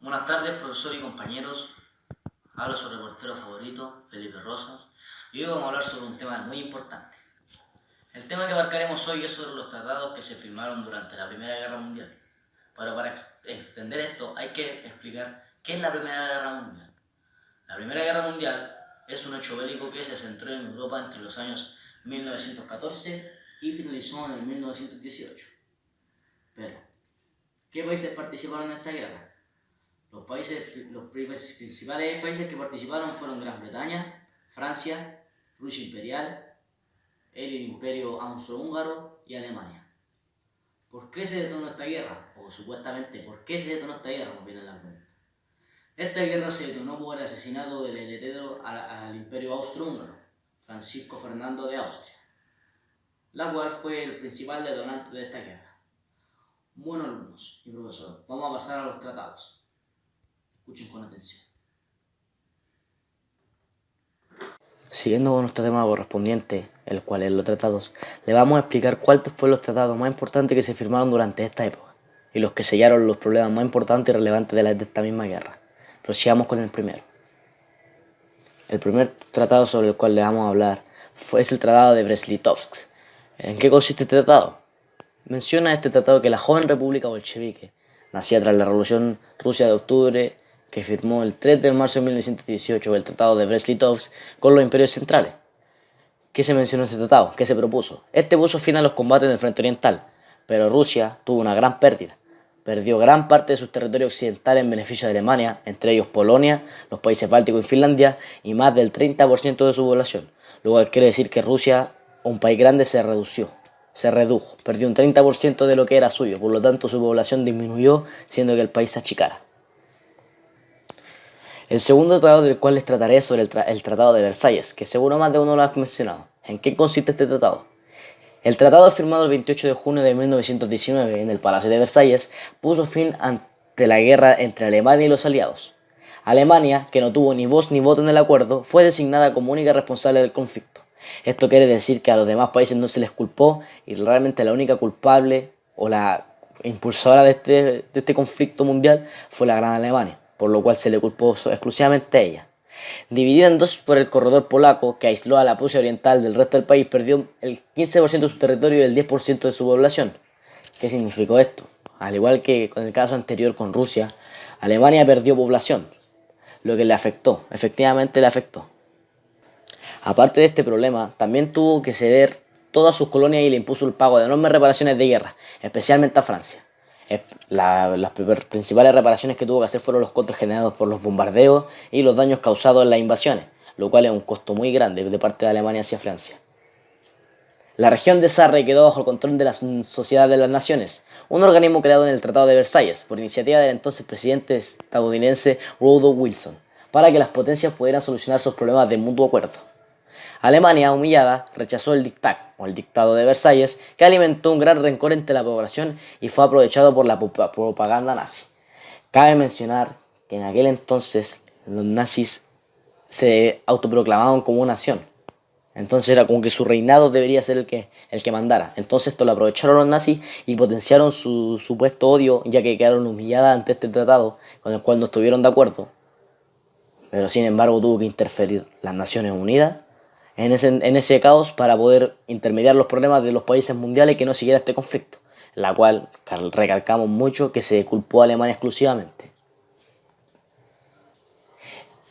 Buenas tardes, profesor y compañeros. Hablo su reportero favorito, Felipe Rosas, y hoy vamos a hablar sobre un tema muy importante. El tema que abarcaremos hoy es sobre los tratados que se firmaron durante la Primera Guerra Mundial. Pero para extender esto hay que explicar qué es la Primera Guerra Mundial. La Primera Guerra Mundial es un hecho bélico que se centró en Europa entre los años 1914 y finalizó en el 1918. Pero, ¿qué países participaron en esta guerra? Los principales países que participaron fueron Gran Bretaña, Francia, Rusia Imperial, el Imperio Austrohúngaro y Alemania. ¿Por qué se detonó esta guerra? O supuestamente, ¿por qué se detonó esta guerra? Como viene la pregunta. Esta guerra se detonó por el asesinato del heredero al Imperio Austrohúngaro, Francisco Fernando de Austria, la cual fue el principal detonante de esta guerra. Bueno, alumnos y profesor, vamos a pasar a los tratados. Escuchen con atención. Siguiendo con nuestro tema correspondiente, el cual es los tratados, le vamos a explicar cuáles fueron los tratados más importantes que se firmaron durante esta época y los que sellaron los problemas más importantes y relevantes de esta misma guerra. Prosigamos con el primero. El primer tratado sobre el cual le vamos a hablar es el Tratado de Brest-Litovsk. ¿En qué consiste este tratado? Menciona este tratado que la joven república bolchevique, nacida tras la Revolución Rusa de octubre, que firmó el 3 de marzo de 1918 el Tratado de Brest-Litovsk con los imperios centrales. ¿Qué se mencionó en este tratado? ¿Qué se propuso? Este puso fin a los combates en el frente oriental, pero Rusia tuvo una gran pérdida. Perdió gran parte de sus territorios occidentales en beneficio de Alemania, entre ellos Polonia, los países bálticos y Finlandia, y más del 30% de su población, lo cual quiere decir que Rusia, un país grande, se redujo, perdió un 30% de lo que era suyo, por lo tanto su población disminuyó, siendo que el país se achicara. El segundo tratado del cual les trataré es sobre el Tratado de Versalles, que seguro más de uno lo ha mencionado. ¿En qué consiste este tratado? El tratado firmado el 28 de junio de 1919 en el Palacio de Versalles puso fin ante la guerra entre Alemania y los aliados. Alemania, que no tuvo ni voz ni voto en el acuerdo, fue designada como única responsable del conflicto. Esto quiere decir que a los demás países no se les culpó y realmente la única culpable o la impulsora de este conflicto mundial fue la Gran Alemania, por lo cual se le culpó exclusivamente a ella. Dividida en dos por el corredor polaco, que aisló a la Prusia Oriental del resto del país, perdió el 15% de su territorio y el 10% de su población. ¿Qué significó esto? Al igual que con el caso anterior con Rusia, Alemania perdió población, lo que le afectó, efectivamente le afectó. Aparte de este problema, también tuvo que ceder todas sus colonias y le impuso el pago de enormes reparaciones de guerra, especialmente a Francia. Las principales reparaciones que tuvo que hacer fueron los costos generados por los bombardeos y los daños causados en las invasiones, lo cual es un costo muy grande de parte de Alemania hacia Francia. La región de Sarre quedó bajo el control de la Sociedad de las Naciones, un organismo creado en el Tratado de Versalles por iniciativa del entonces presidente estadounidense Woodrow Wilson, para que las potencias pudieran solucionar sus problemas de mutuo acuerdo. Alemania, humillada, rechazó el diktat, o el dictado de Versalles, que alimentó un gran rencor entre la población y fue aprovechado por la propaganda nazi. Cabe mencionar que en aquel entonces los nazis se autoproclamaban como una nación. Entonces era como que su reinado debería ser el que mandara. Entonces esto lo aprovecharon los nazis y potenciaron su supuesto odio, ya que quedaron humilladas ante este tratado con el cual no estuvieron de acuerdo. Pero sin embargo tuvo que interferir las Naciones Unidas en ese caos para poder intermediar los problemas de los países mundiales y que no siguiera este conflicto, la cual recalcamos mucho que se culpó a Alemania exclusivamente.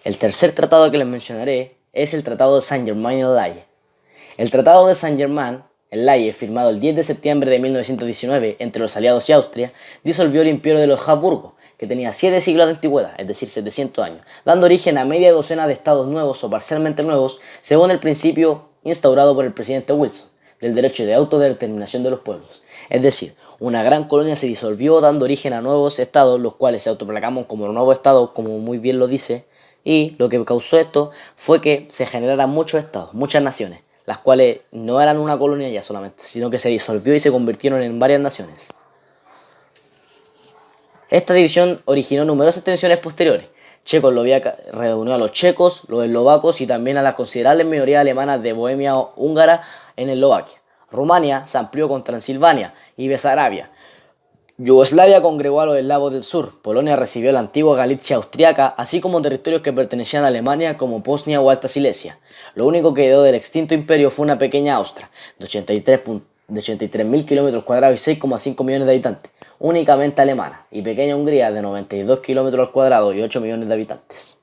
El tercer tratado que les mencionaré es el Tratado de Saint-Germain-en-Laye. El Tratado de Saint-Germain-en-Laye, firmado el 10 de septiembre de 1919 entre los aliados y Austria, disolvió el imperio de los Habsburgo, que tenía 7 siglos de antigüedad, es decir, 700 años, dando origen a media docena de estados nuevos o parcialmente nuevos, según el principio instaurado por el presidente Wilson, del derecho de autodeterminación de los pueblos. Es decir, una gran colonia se disolvió dando origen a nuevos estados, los cuales se autoproclaman como nuevos estados, como muy bien lo dice, y lo que causó esto fue que se generaran muchos estados, muchas naciones, las cuales no eran una colonia ya solamente, sino que se disolvió y se convirtieron en varias naciones. Esta división originó numerosas tensiones posteriores. Checoslovaquia reunió a los checos, los eslovacos y también a las considerables minorías alemanas de Bohemia húngara en Eslovaquia. Rumania se amplió con Transilvania y Besarabia, Yugoslavia congregó a los eslavos del sur. Polonia recibió la antigua Galicia austriaca, así como territorios que pertenecían a Alemania como Bosnia o Alta Silesia. Lo único que quedó del extinto imperio fue una pequeña Austria, de 83.000 kilómetros cuadrados y 6,5 millones de habitantes, únicamente alemana, y pequeña Hungría de 92 kilómetros cuadrados y 8 millones de habitantes.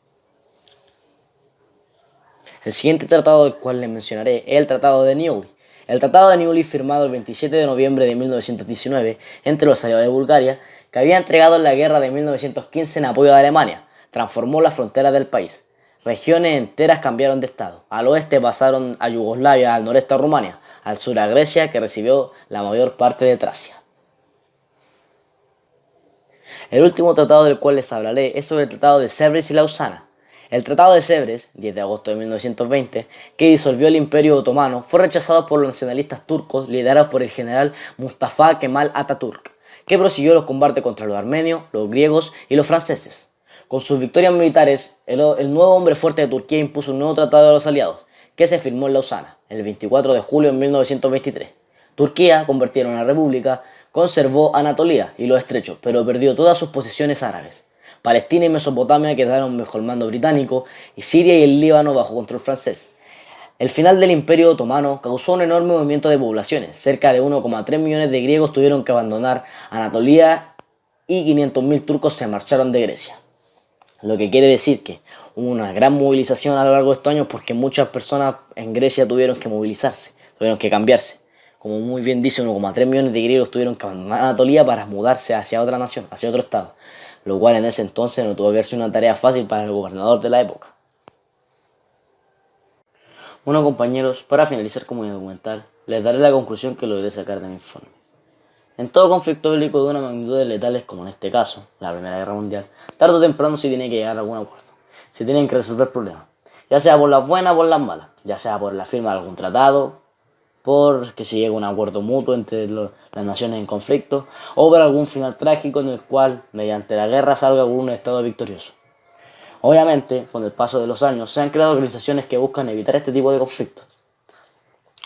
El siguiente tratado del cual les mencionaré es el Tratado de Neuilly. El Tratado de Neuilly, firmado el 27 de noviembre de 1919 entre los aliados de Bulgaria, que había entregado en la guerra de 1915 en apoyo de Alemania, transformó las fronteras del país. Regiones enteras cambiaron de estado. Al oeste pasaron a Yugoslavia, al noreste a Rumania, al sur a Grecia, que recibió la mayor parte de Tracia. El último tratado del cual les hablaré es sobre el Tratado de Sèvres y Lausana. El Tratado de Sèvres, 10 de agosto de 1920, que disolvió el Imperio Otomano, fue rechazado por los nacionalistas turcos liderados por el general Mustafa Kemal Atatürk, que prosiguió los combates contra los armenios, los griegos y los franceses. Con sus victorias militares, el nuevo hombre fuerte de Turquía impuso un nuevo tratado de los aliados, que se firmó en Lausana, el 24 de julio de 1923. Turquía, convertida en una república, conservó Anatolia y los estrechos, pero perdió todas sus posesiones árabes. Palestina y Mesopotamia quedaron bajo el mando británico y Siria y el Líbano bajo control francés. El final del Imperio Otomano causó un enorme movimiento de poblaciones. Cerca de 1,3 millones de griegos tuvieron que abandonar Anatolia y 500.000 turcos se marcharon de Grecia. Lo que quiere decir que hubo una gran movilización a lo largo de estos años porque muchas personas en Grecia tuvieron que movilizarse, tuvieron que cambiarse. Como muy bien dice, 1,3 millones de griegos tuvieron que abandonar Anatolia para mudarse hacia otra nación, hacia otro estado, lo cual en ese entonces no tuvo que ser una tarea fácil para el gobernador de la época. Bueno, compañeros, para finalizar como mi documental, les daré la conclusión que logré sacar de mi informe. En todo conflicto bélico de una magnitud letales como en este caso, la Primera Guerra Mundial, tarde o temprano se tiene que llegar a algún acuerdo, se tienen que resolver problemas, ya sea por las buenas o por las malas, ya sea por la firma de algún tratado, por que se llegue a un acuerdo mutuo entre las naciones en conflicto, o por algún final trágico en el cual, mediante la guerra, salga algún estado victorioso. Obviamente, con el paso de los años, se han creado organizaciones que buscan evitar este tipo de conflictos.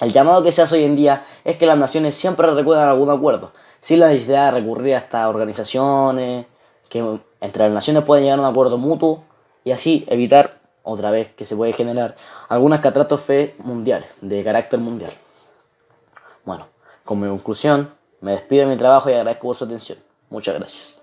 El llamado que se hace hoy en día es que las naciones siempre recuerden algún acuerdo, sin la necesidad de recurrir a estas organizaciones, que entre las naciones pueden llegar a un acuerdo mutuo y así evitar, otra vez, que se puede generar algunas catástrofes mundiales, de carácter mundial. Bueno, como conclusión, me despido de mi trabajo y agradezco por su atención. Muchas gracias.